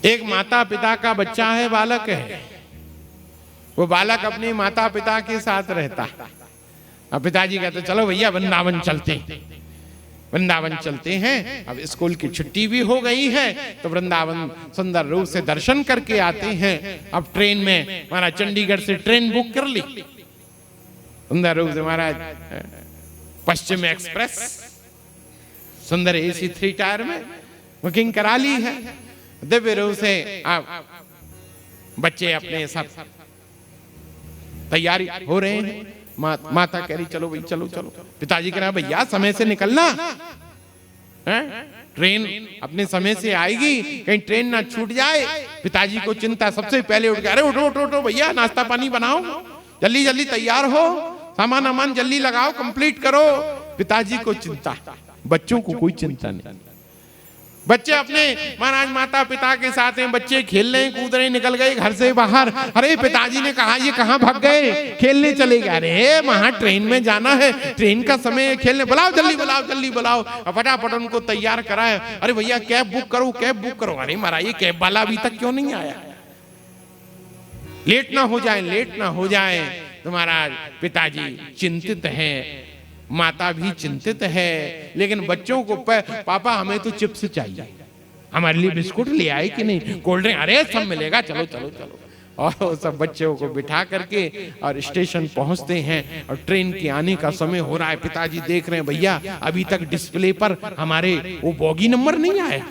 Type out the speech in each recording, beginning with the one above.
एक माता पिता का बच्चा है, बालक है। वो बालक अपने माता पिता के साथ रहता है। अब पिताजी कहते चलो भैया वृंदावन चलते हैं। वृंदावन चलते हैं। अब स्कूल की छुट्टी भी हो गई है तो वृंदावन सुंदर रूप से दर्शन करके आते हैं। अब ट्रेन में महाराज चंडीगढ़ से ट्रेन बुक कर ली सुंदर रूप से महाराज, पश्चिम एक्सप्रेस सुंदर AC 3 टायर में बुकिंग करा ली है। दिव्य रूप से आप बच्चे अपने सब तैयारी हो रहे हैं। माता कह रही चलो भाई चलो चलो। पिताजी कह रहा भैया समय से निकलना है, ट्रेन अपने समय से आएगी, कहीं ट्रेन ना छूट जाए। पिताजी को चिंता, सबसे पहले उठ गया, अरे उठो उठो उठो भैया, नाश्ता पानी बनाओ, जल्दी जल्दी तैयार हो, सामान अमान जल्दी लगाओ, कंप्लीट करो। पिताजी को चिंता, बच्चों को कोई चिंता नहीं। बच्चे अपने महाराज माता पिता के साथ हैं, बच्चे खेल रहे कूद रहे, निकल गए घर से बाहर। अरे पिताजी ने कहा ये कहाँ भाग गए, खेलने चले गए। अरे वहां ट्रेन में जाना है, ट्रेन का समय, खेलने, बुलाओ जल्दी बुलाओ जल्दी बुलाओ। फटाफट उनको तैयार कराए। अरे भैया कैब बुक करो, कैब बुक करो। अरे महाराज ये कैब वाला अभी तक क्यों नहीं आया, लेट ना हो जाए, लेट ना हो जाए। तो महाराज पिताजी चिंतित है, माता भी चिंतित है। लेकिन बच्चों को पापा हमें तो चिप्स चाहिए, हमारे लिए बिस्कुट ले आए कि नहीं, कोल्ड ड्रिंक, अरे सब मिलेगा, चलो चलो चलो। और सब बच्चों को बिठा करके और स्टेशन पहुंचते हैं और ट्रेन के आने का समय हो रहा है। पिताजी देख रहे हैं भैया अभी तक डिस्प्ले पर हमारे वो बोगी नंबर नहीं आया,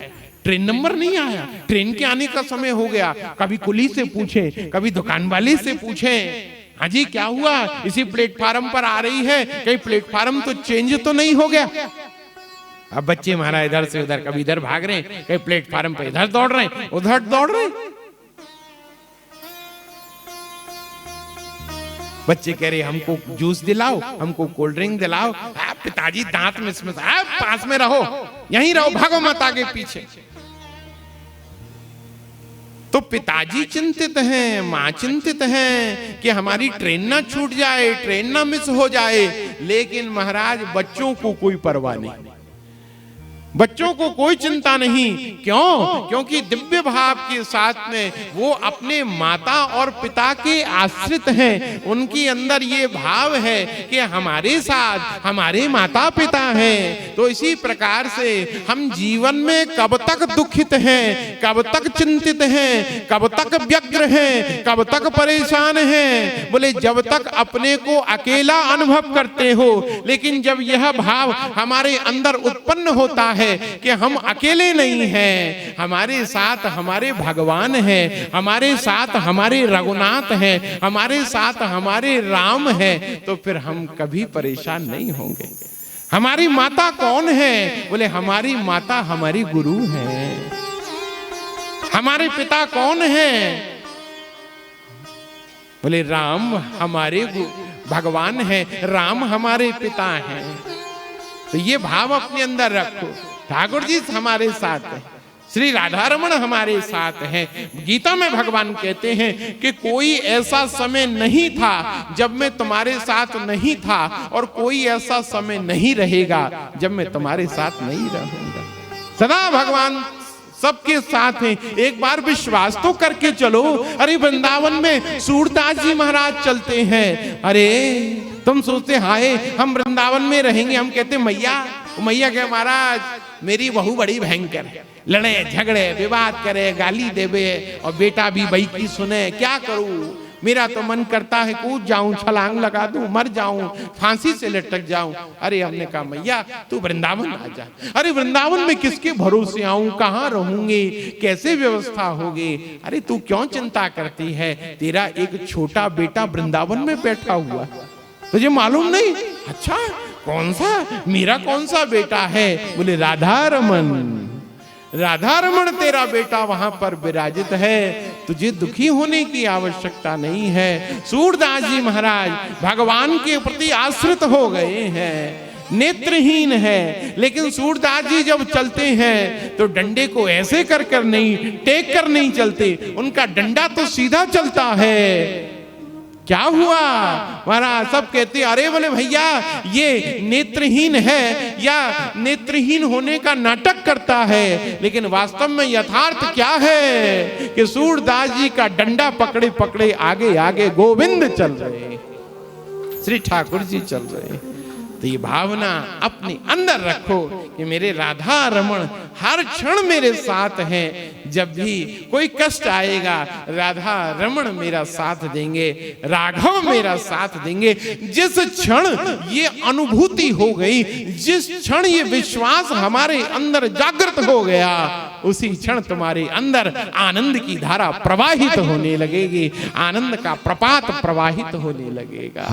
ट्रेन नंबर नहीं आया, ट्रेन के आने का समय हो गया। कभी कुली से पूछे, कभी दुकान वाले से पूछे, हाँ जी क्या हुआ, इसी प्लेटफार्म पर आ रही है, कहीं प्लेटफार्म तो चेंज तो नहीं हो गया। अब बच्चे महाराज इधर से उधर, कभी इधर भाग रहे हैं, कहीं प्लेटफार्म पे इधर दौड़ रहे हैं, उधर दौड़ रहे हैं। बच्चे कह रहे हमको जूस दिलाओ, हमको कोल्ड ड्रिंक दिलाओ। पिताजी दांत में पास में रहो, यहीं रहो, भागो माता के पीछे। तो पिताजी चिंतित हैं, मां चिंतित हैं कि हमारी ट्रेन ना छूट जाए, ट्रेन ना मिस हो जाए। लेकिन महाराज बच्चों को कोई परवाह नहीं, बच्चों को कोई चिंता नहीं। क्यों? क्योंकि दिव्य भाव के साथ में वो अपने माता और पिता के आश्रित हैं। उनके अंदर ये भाव है कि हमारे साथ हमारे माता पिता हैं। तो इसी प्रकार से हम जीवन में कब तक दुखित हैं, कब तक चिंतित हैं, कब तक व्यग्र हैं, कब तक परेशान हैं? बोले जब तक अपने को अकेला अनुभव करते हो। लेकिन जब यह भाव हमारे अंदर उत्पन्न होता है कि हम अकेले नहीं हैं, हमारे साथ हमारे भगवान हैं, हमारे साथ हमारे रघुनाथ हैं, हमारे साथ हमारे राम हैं, तो फिर हम कभी परेशान नहीं होंगे। हमारी माता कौन है? बोले हमारी माता हमारी गुरु है। हमारे पिता कौन है? बोले राम हमारे भगवान है, राम हमारे पिता हैं। तो ये भाव अपने अंदर रखो। ठाकुर जी हमारे साथ हैं, श्री राधा रमण हमारे साथ हैं। गीता में भगवान कहते हैं कि कोई ऐसा समय नहीं था जब मैं तुम्हारे साथ नहीं था, और कोई ऐसा समय नहीं रहेगा जब मैं तुम्हारे साथ नहीं रहूंगा। सदा भगवान सबके साथ हैं। एक बार विश्वास तो करके चलो। अरे वृंदावन में सूरदास जी महाराज चलते हैं। अरे तुम सोचते हाय हम वृंदावन में रहेंगे, हम कहते मैया, मैया के महाराज मेरी बहू बड़ी भयंकर है, लड़े झगड़े विवाद करे, गाली देवे, और बेटा भी बही की सुने, क्या करूं? मेरा तो मन करता है कूद जाऊं, छलांग लगा दूं, मर जाऊं, फांसी से लटक जाऊं। अरे हमने कहा मैया तू वृंदावन आ जा। अरे वृंदावन में किसके भरोसे आऊं, कहाँ रहूंगी, कैसे व्यवस्था होगी? अरे तू क्यों चिंता करती है? तेरा एक छोटा बेटा वृंदावन में बैठा हुआ, तुझे मालूम नहीं? अच्छा कौन सा? मेरा कौन सा बेटा है? बोले राधा रमन, राधा रमन तेरा बेटा वहां पर विराजित है, तुझे दुखी होने की आवश्यकता नहीं है। सूरदास जी महाराज भगवान के प्रति आश्रित हो गए हैं, नेत्रहीन है। लेकिन सूरदास जी जब चलते हैं तो डंडे को ऐसे कर कर नहीं, टेक कर नहीं चलते, उनका डंडा तो सीधा चलता है। क्या हुआ? महाराज सब कहते अरे बोले भैया ये नेत्रहीन है या नेत्रहीन होने का नाटक करता है, लेकिन वास्तव में यथार्थ क्या है कि सूरदास जी का डंडा पकड़े पकड़े आगे आगे गोविंद चल रहे, श्री ठाकुर जी चल रहे। तो ये भावना अपने अंदर रखो कि मेरे राधा रमण हर क्षण मेरे साथ हैं। जब भी कोई कष्ट आएगा राधा रमण मेरा साथ देंगे, राघव मेरा साथ देंगे। जिस क्षण ये अनुभूति हो गई, जिस क्षण ये विश्वास हमारे अंदर जागृत हो गया, उसी क्षण तुम्हारे अंदर आनंद की धारा प्रवाहित होने लगेगी, आनंद का प्रपात प्रवाहित होने लगेगा।